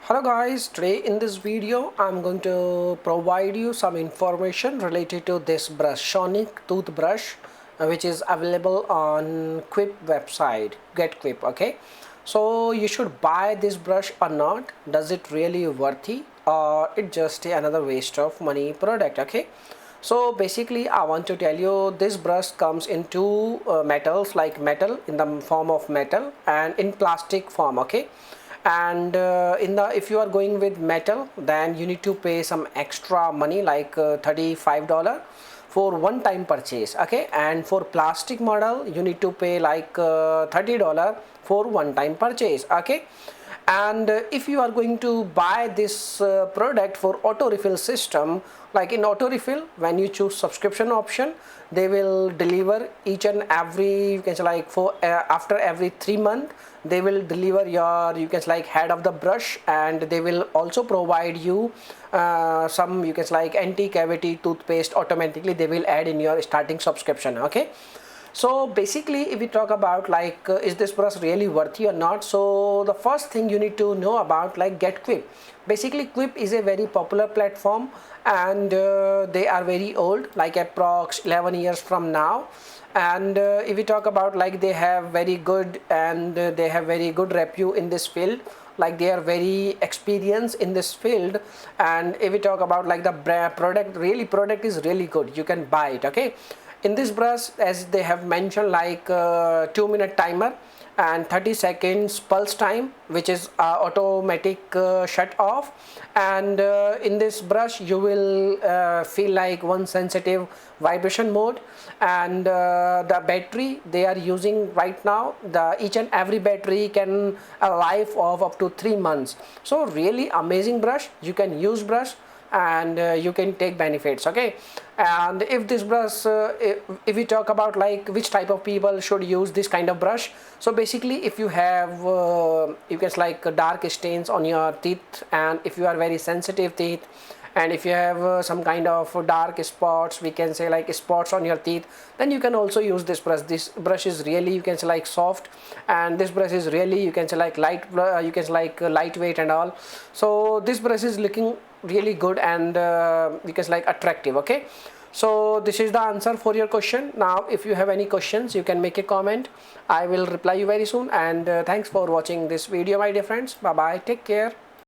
Hello guys, today in this video I'm going to provide you some information related to this brush, sonic toothbrush, which is available on Quip website, get Quip. Okay, so you should buy this brush or not. Does it really worthy or it just another waste of money product? Okay, so basically I want to tell you this brush comes in two metals, like metal in the form of metal and in plastic form. Okay, and if you are going with metal, then you need to pay some extra money like $35 for one time purchase. Okay, and for plastic model you need to pay like $30 for one time purchase. Okay, and if you are going to buy this product for auto refill system, like in auto refill, when you choose subscription option, they will deliver each and every, you can say, like for after every 3 months they will deliver your, you can say, like head of the brush, and they will also provide you some, you can say, like anti-cavity toothpaste automatically they will add in your starting subscription. Okay, so basically if we talk about like is this brush really worthy or not, so the first thing you need to know about like get Quip. Basically Quip is a very popular platform, and they are very old, like approx 11 years from now. And if we talk about like they have very good, and they have very good repute in this field, like they are very experienced in this field. And if we talk about like the product is really good, you can buy it. Okay, in this brush, as they have mentioned, like 2-minute timer and 30 seconds pulse time, which is automatic shut off. And in this brush you will feel like one sensitive vibration mode. And the battery they are using right now, the each and every battery can a life of up to 3 months. So really amazing brush, you can use brush and you can take benefits. Okay, and if this brush if we talk about like which type of people should use this kind of brush, so basically if you have you can like dark stains on your teeth, and if you are very sensitive teeth, and if you have some kind of dark spots, we can say like spots on your teeth, then you can also use this brush. This brush is really, you can say, like soft, and this brush is really, you can say, like you can say like lightweight and all. So this brush is looking really good, and you can say like attractive. Okay, so this is the answer for your question. Now if you have any questions, you can make a comment. I will reply you very soon. And thanks for watching this video, my dear friends. Bye bye, take care.